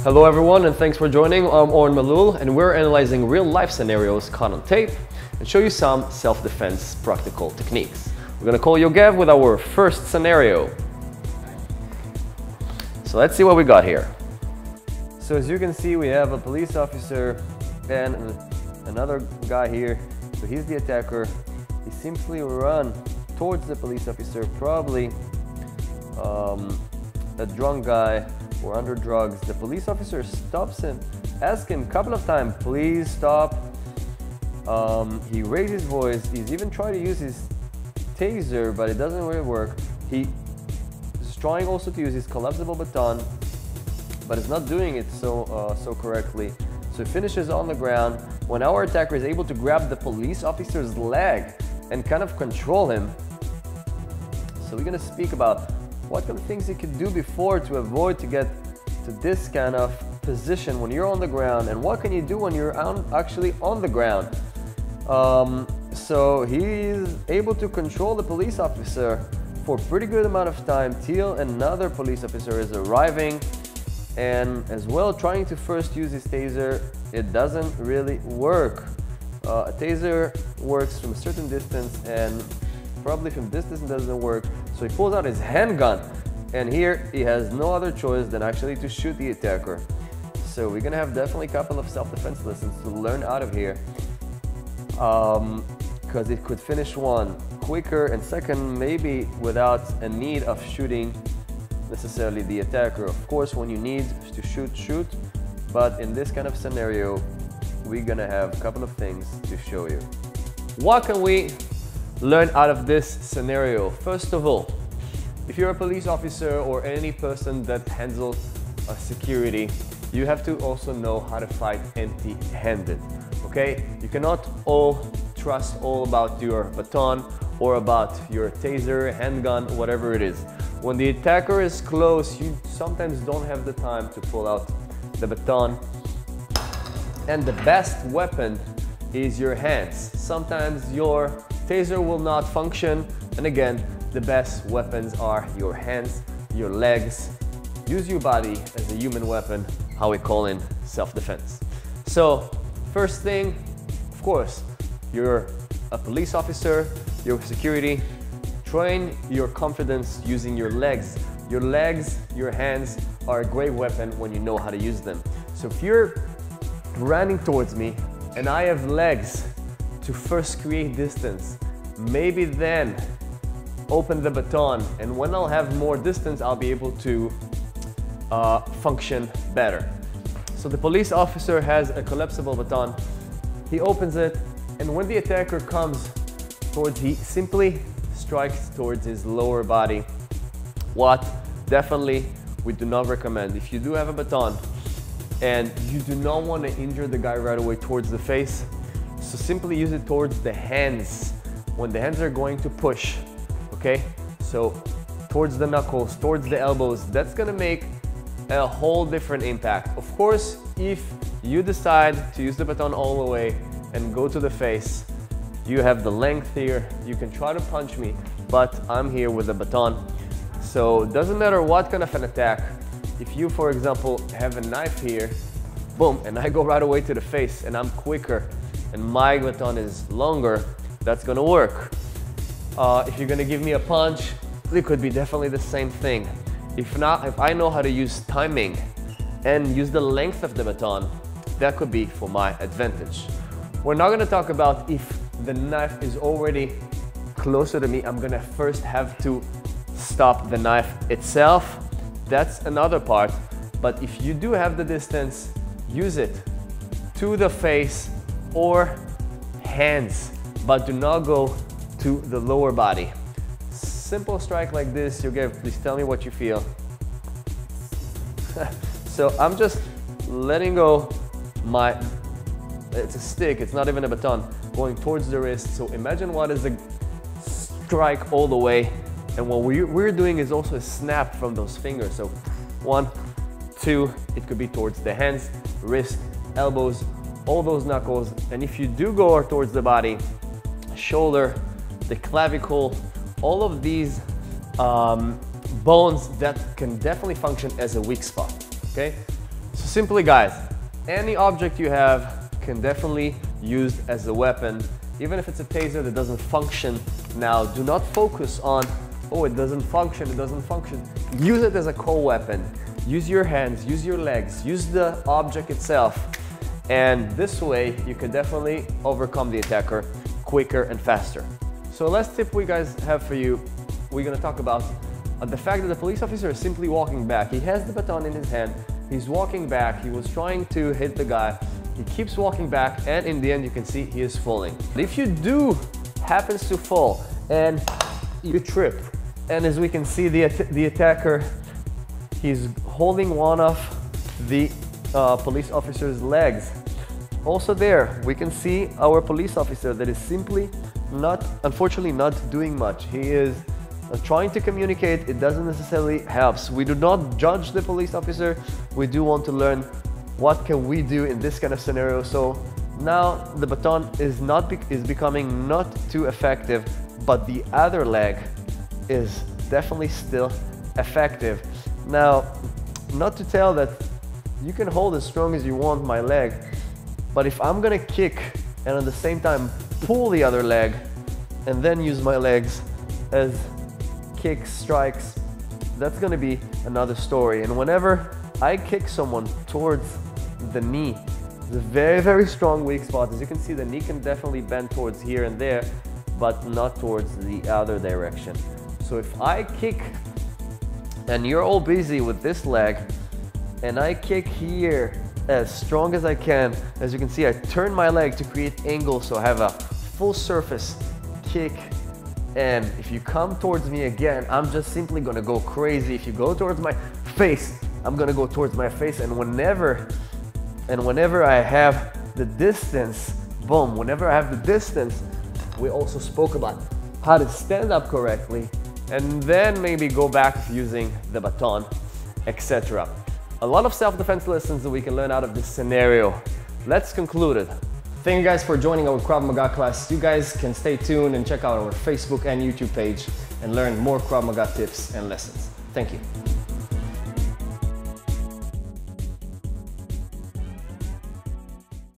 Hello everyone, and thanks for joining. I'm Oren Malul, and we're analyzing real-life scenarios caught on tape and show you some self-defense practical techniques. We're gonna call Yogev with our first scenario. So let's see what we got here. So as you can see, we have a police officer and another guy here. So he's the attacker. He simply run towards the police officer, probably a drunk guy or under drugs. The police officer stops him, asks him a couple of times, please stop. He raised his voice. He's even trying to use his taser, but it doesn't really work. He is trying also to use his collapsible baton, but it's not doing it so correctly. So he finishes on the ground when our attacker is able to grab the police officer's leg and kind of control him. So we're gonna speak about what kind of things you can do before to avoid to get to this kind of position when you're on the ground, and what can you do when you're actually on the ground. So he's able to control the police officer for a pretty good amount of time till another police officer is arriving, and as well trying to first use his taser. It doesn't really work. A taser works from a certain distance, and probably from this distance doesn't work. So he pulls out his handgun, and here he has no other choice than actually to shoot the attacker. So we're gonna have definitely a couple of self-defense lessons to learn out of here, because it could finish one quicker, and second, maybe without a need of shooting necessarily the attacker. Of course, when you need to shoot, but in this kind of scenario, we're gonna have a couple of things to show you. What can we learn out of this scenario? First of all, if you're a police officer or any person that handles security, you have to also know how to fight empty-handed, okay? You cannot trust all about your baton or about your taser, handgun, whatever it is. When the attacker is close, you sometimes don't have the time to pull out the baton, and the best weapon is your hands. Sometimes your taser will not function, and again, the best weapons are your hands, your legs. Use your body as a human weapon, how we call in self-defense. So first thing, of course, you're a police officer, you're security, train your confidence using your legs. Your legs, your hands are a great weapon when you know how to use them. So if you're running towards me and I have legs to first create distance, maybe then open the baton, and when I'll have more distance, I'll be able to function better. So the police officer has a collapsible baton. He opens it, and when the attacker comes towards, he simply strikes towards his lower body. What definitely we do not recommend. If you do have a baton and you do not want to injure the guy right away towards the face, so simply use it towards the hands when the hands are going to push, okay? So towards the knuckles, towards the elbows. That's gonna make a whole different impact. Of course, if you decide to use the baton all the way and go to the face, you have the length here, you can try to punch me, but I'm here with the baton. So it doesn't matter what kind of an attack. If you, for example, have a knife here, boom, and I go right away to the face and I'm quicker and my baton is longer, that's gonna work. If you're gonna give me a punch, it could be definitely the same thing. If not, if I know how to use timing and use the length of the baton, that could be for my advantage. We're not gonna talk about if the knife is already closer to me, I'm gonna first have to stop the knife itself. That's another part. But if you do have the distance, use it to the face or hands, but do not go to the lower body. Simple strike like this, Yogev, please tell me what you feel. So I'm just letting go it's a stick, it's not even a baton, going towards the wrist. So imagine what is a strike all the way. And what we're doing is also a snap from those fingers. So 1, 2, it could be towards the hands, wrist, elbows, all those knuckles. And if you do go towards the body, shoulder, the clavicle, all of these bones that can definitely function as a weak spot, okay? So simply guys, any object you have can definitely used as a weapon. Even if it's a taser that doesn't function now, do not focus on, oh, it doesn't function, it doesn't function. Use it as a co-weapon. Use your hands, use your legs, use the object itself. And this way, you can definitely overcome the attacker quicker and faster. So last tip we guys have for you, we're gonna talk about the fact that the police officer is simply walking back. He has the baton in his hand, he's walking back, he was trying to hit the guy, he keeps walking back, and in the end you can see he is falling. If you do happens to fall and you trip, and as we can see the attacker, he's holding one of the police officer's legs. Also there, we can see our police officer that is simply unfortunately not doing much. He is trying to communicate, it doesn't necessarily help. We do not judge the police officer, we do want to learn what can we do in this kind of scenario. So now the baton is becoming not too effective, but the other leg is definitely still effective. Now, not to tell that you can hold as strong as you want my leg, but if I'm gonna kick and at the same time pull the other leg and then use my legs as kicks, strikes, that's gonna be another story. And whenever I kick someone towards the knee, it's a very, very strong weak spot. As you can see, the knee can definitely bend towards here and there, but not towards the other direction. So if I kick and you're all busy with this leg and I kick here as strong as I can, as you can see, I turn my leg to create angle so I have a full surface kick. And if you come towards me again, I'm just simply gonna go crazy. If you go towards my face, I'm gonna go towards my face. And whenever I have the distance, boom, whenever I have the distance, we also spoke about how to stand up correctly and then maybe go back using the baton, etc. A lot of self-defense lessons that we can learn out of this scenario. Let's conclude it. Thank you guys for joining our Krav Maga class. You guys can stay tuned and check out our Facebook and YouTube page and learn more Krav Maga tips and lessons. Thank you.